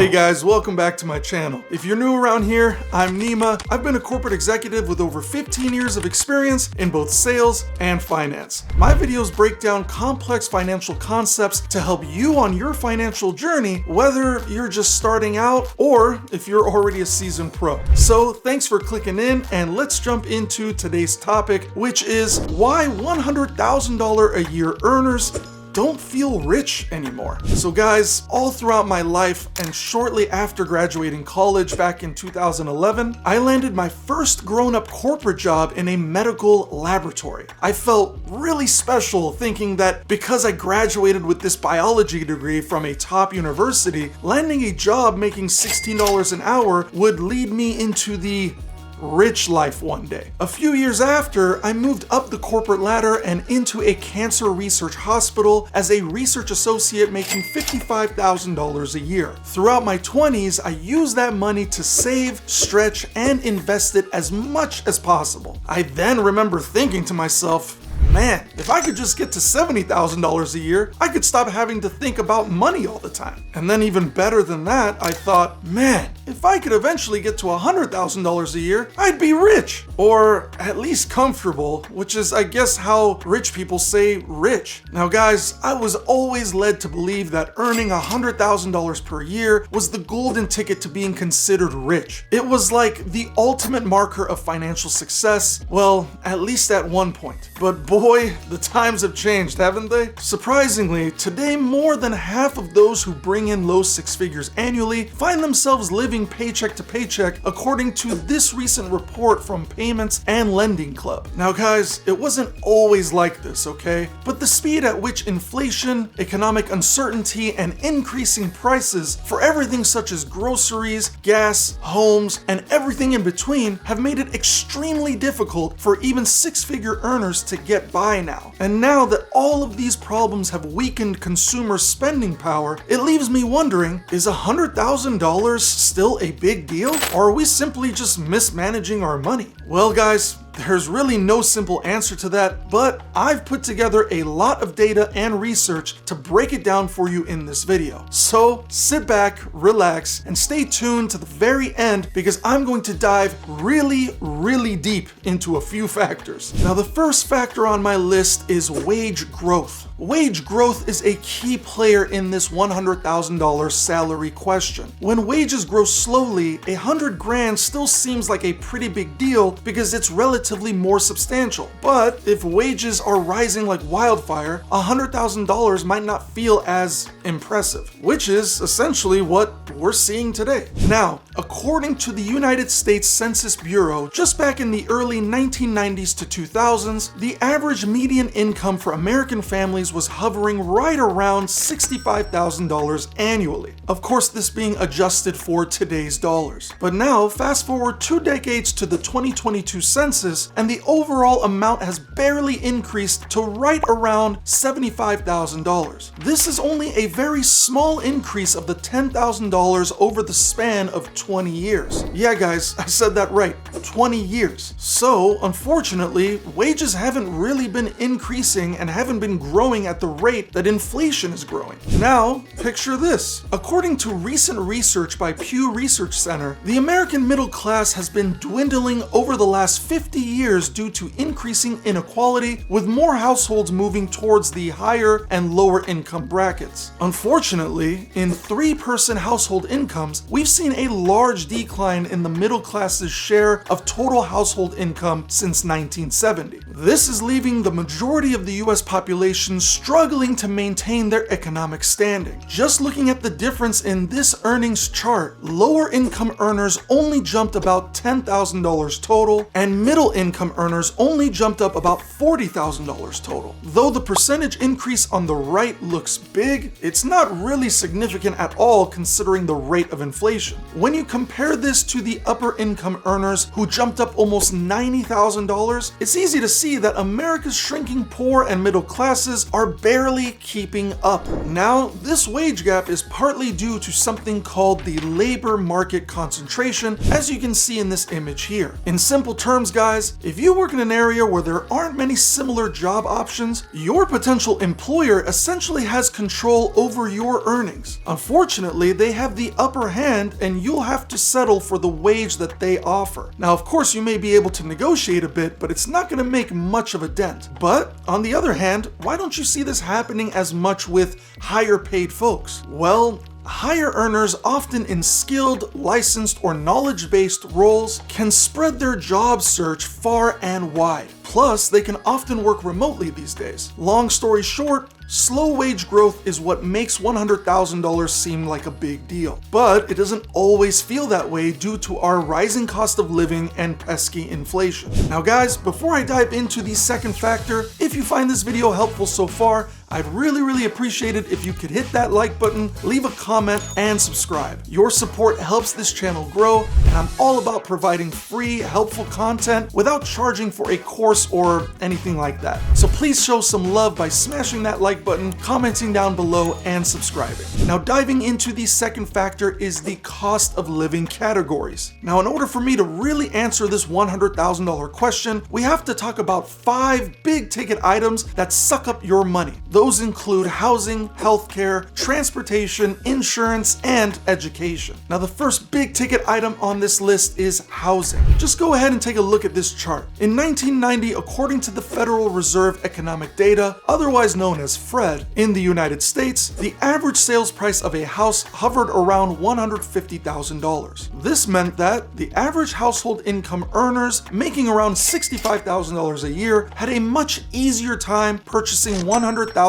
Hey guys, welcome back to my channel. If you're new around here, I'm Nima. I've been a corporate executive with over 15 years of experience in both sales and finance. My videos break down complex financial concepts to help you on your financial journey, whether you're just starting out or if you're already a seasoned pro. So thanks for clicking in, and let's jump into today's topic, which is why $100,000 a year earners don't feel rich anymore. So guys, all throughout my life and shortly after graduating college back in 2011, I landed my first grown-up corporate job in a medical laboratory. I felt really special thinking that because I graduated with this biology degree from a top university, landing a job making $16 an hour would lead me into the rich life one day. A few years after, I moved up the corporate ladder and into a cancer research hospital as a research associate making $55,000 a year. Throughout my 20s, I used that money to save, stretch, and invest it as much as possible. I then remember thinking to myself, man, if I could just get to $70,000 a year, I could stop having to think about money all the time. And then even better than that, I thought, man, if I could eventually get to $100,000 a year, I'd be rich. Or at least comfortable, which is, I guess, how rich people say rich. Now guys, I was always led to believe that earning $100,000 per year was the golden ticket to being considered rich. It was like the ultimate marker of financial success, well, at least at one point. But boy, the times have changed, haven't they? Surprisingly, today more than half of those who bring in low six figures annually find themselves living paycheck to paycheck, according to this recent report from Payments and Lending Club. Now guys, it wasn't always like this, okay? But the speed at which inflation, economic uncertainty, and increasing prices for everything such as groceries, gas, homes, and everything in between have made it extremely difficult for even six-figure earners to get by now. And now that all of these problems have weakened consumer spending power, it leaves me wondering, is $100,000 still a big deal? Or are we simply just mismanaging our money? Well guys, there's really no simple answer to that, but I've put together a lot of data and research to break it down for you in this video. So sit back, relax, and stay tuned to the very end because I'm going to dive really deep into a few factors. Now the first factor on my list is wage growth. Wage growth is a key player in this $100,000 salary question. When wages grow slowly, $100 grand still seems like a pretty big deal because it's relatively more substantial. But if wages are rising like wildfire, $100,000 might not feel as impressive, which is essentially what we're seeing today. Now, according to the United States Census Bureau, just back in the early 1990s to 2000s, the average median income for American families was hovering right around $65,000 annually. Of course, this being adjusted for today's dollars. But now, fast forward 2 decades to the 2022 census, and the overall amount has barely increased to right around $75,000. This is only a very small increase of the $10,000 over the span of 20 years. Yeah guys, I said that right, 20 years. So, unfortunately, wages haven't really been increasing and haven't been growing at the rate that inflation is growing. Now, picture this. According to recent research by Pew Research Center, the American middle class has been dwindling over the last 50 years due to increasing inequality, with more households moving towards the higher and lower income brackets. Unfortunately, in 3-person household incomes, we've seen a large decline in the middle class's share of total household income since 1970. This is leaving the majority of the US population struggling to maintain their economic standing. Just looking at the difference in this earnings chart, lower income earners only jumped about $10,000 total, and middle income earners only jumped up about $40,000 total. Though the percentage increase on the right looks big, it's not really significant at all considering the rate of inflation. When you compare this to the upper income earners who jumped up almost $90,000, it's easy to see that America's shrinking poor and middle classes are barely keeping up. Now, this wage gap is partly due to something called the labor market concentration, as you can see in this image here. In simple terms, guys, if you work in an area where there aren't many similar job options, your potential employer essentially has control over your earnings. Unfortunately, they have the upper hand and you'll have to settle for the wage that they offer. Now, of course, you may be able to negotiate a bit, but it's not going to make much of a dent. But on the other hand, why don't you see this happening as much with higher paid folks? Well, higher earners, often in skilled, licensed, or knowledge-based roles, can spread their job search far and wide. Plus, they can often work remotely these days. Long story short, slow wage growth is what makes $100,000 seem like a big deal. But it doesn't always feel that way due to our rising cost of living and pesky inflation. Now guys, before I dive into the second factor, if you find this video helpful so far, I'd really appreciate it if you could hit that like button, leave a comment, and subscribe. Your support helps this channel grow, and I'm all about providing free, helpful content without charging for a course or anything like that. So please show some love by smashing that like button, commenting down below, and subscribing. Now, diving into the second factor is the cost of living categories. Now, in order for me to really answer this $100,000 question, we have to talk about 5 big ticket items that suck up your money. Those include housing, healthcare, transportation, insurance, and education. Now, the first big ticket item on this list is housing. Just go ahead and take a look at this chart. In 1990, according to the Federal Reserve Economic Data, otherwise known as FRED, in the United States, the average sales price of a house hovered around $150,000. This meant that the average household income earners making around $65,000 a year had a much easier time purchasing $100,000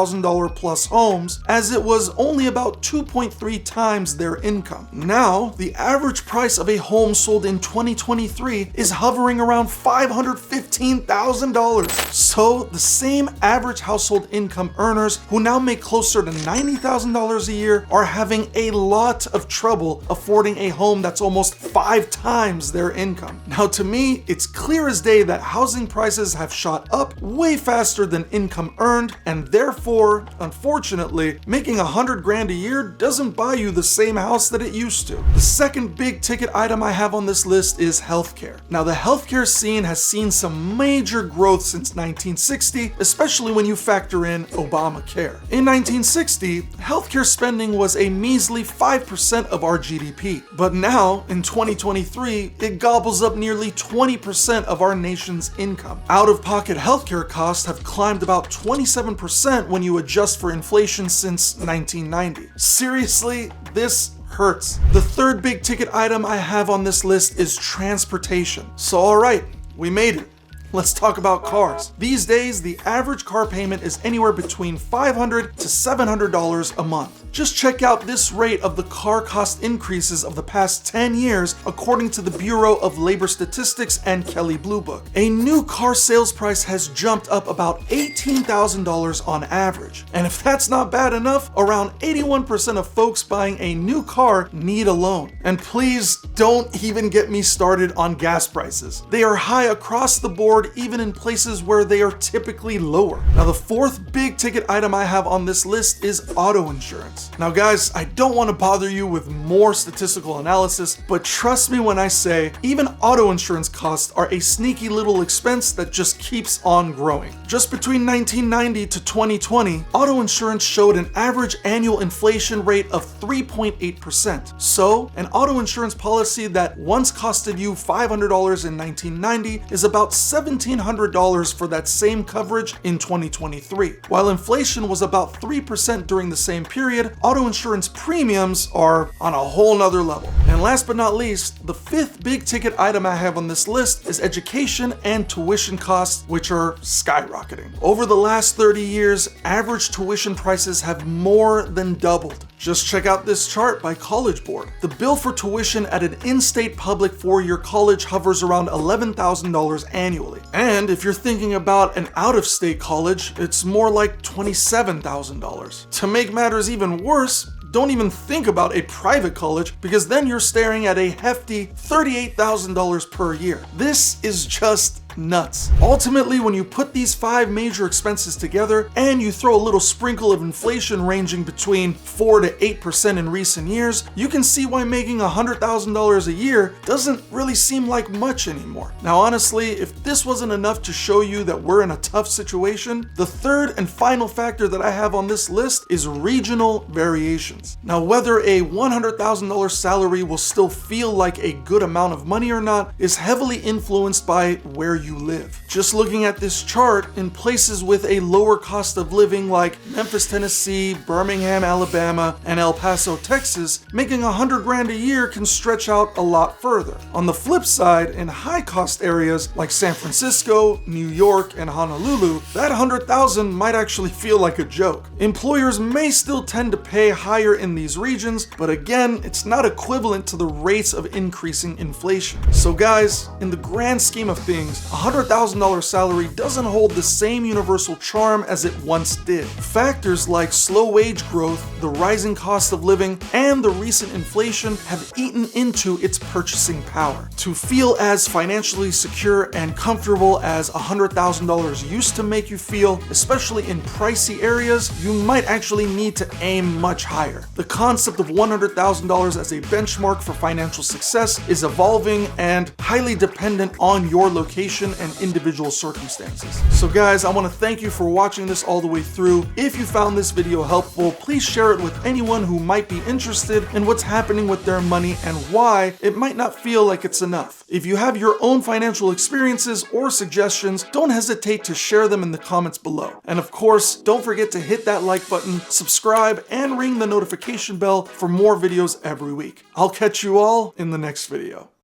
plus homes, as it was only about 2.3 times their income. Now, the average price of a home sold in 2023 is hovering around $515,000. So the same average household income earners who now make closer to $90,000 a year are having a lot of trouble affording a home that's almost 5 times their income. Now, to me, it's clear as day that housing prices have shot up way faster than income earned, and therefore, unfortunately, making $100,000 a year doesn't buy you the same house that it used to. The second big ticket item I have on this list is healthcare. Now, the healthcare scene has seen some major growth since 1960, especially when you factor in Obamacare. In 1960, healthcare spending was a measly 5% of our GDP, but now, in 2023, it gobbles up nearly 20% of our nation's income. Out-of-pocket healthcare costs have climbed about 27% when you adjust for inflation since 1990. Seriously, this hurts. The third big ticket item I have on this list is transportation. So alright, we made it. Let's talk about cars. These days, the average car payment is anywhere between $500 to $700 a month. Just check out this rate of the car cost increases of the past 10 years, according to the Bureau of Labor Statistics and Kelley Blue Book. A new car sales price has jumped up about $18,000 on average. And if that's not bad enough, around 81% of folks buying a new car need a loan. And please don't even get me started on gas prices. They are high across the board, even in places where they are typically lower. Now, the fourth big ticket item I have on this list is auto insurance. Now guys, I don't want to bother you with more statistical analysis, but trust me when I say even auto insurance costs are a sneaky little expense that just keeps on growing. Just between 1990 to 2020, auto insurance showed an average annual inflation rate of 3.8%. So, an auto insurance policy that once costed you $500 in 1990 is about $1,700 for that same coverage in 2023. While inflation was about 3% during the same period, auto insurance premiums are on a whole nother level. And last but not least, the fifth big ticket item I have on this list is education and tuition costs, which are skyrocketing. Over the last 30 years, average tuition prices have more than doubled. Just check out this chart by College Board. The bill for tuition at an in-state public four-year college hovers around $11,000 annually. And if you're thinking about an out-of-state college, it's more like $27,000. To make matters even worse, don't even think about a private college, because then you're staring at a hefty $38,000 per year. This is just nuts. Ultimately, when you put these 5 major expenses together and you throw a little sprinkle of inflation ranging between 4 to 8% in recent years, you can see why making $100,000 a year doesn't really seem like much anymore. Now honestly, if this wasn't enough to show you that we're in a tough situation, the third and final factor that I have on this list is regional variations. Now whether a $100,000 salary will still feel like a good amount of money or not is heavily influenced by where you live. Just looking at this chart, in places with a lower cost of living like Memphis, Tennessee, Birmingham, Alabama, and El Paso, Texas, making $100,000 a year can stretch out a lot further. On the flip side, in high cost areas like San Francisco, New York, and Honolulu, that $100,000 might actually feel like a joke. Employers may still tend to pay higher in these regions, but again, it's not equivalent to the rates of increasing inflation. So guys, in the grand scheme of things, a $100,000 salary doesn't hold the same universal charm as it once did. Factors like slow wage growth, the rising cost of living, and the recent inflation have eaten into its purchasing power. To feel as financially secure and comfortable as $100,000 used to make you feel, especially in pricey areas, you might actually need to aim much higher. The concept of $100,000 as a benchmark for financial success is evolving and highly dependent on your location and individual circumstances. So guys, I want to thank you for watching this all the way through. If you found this video helpful, please share it with anyone who might be interested in what's happening with their money and why it might not feel like it's enough. If you have your own financial experiences or suggestions, don't hesitate to share them in the comments below. And of course, don't forget to hit that like button, subscribe, and ring the notification bell for more videos every week. I'll catch you all in the next video.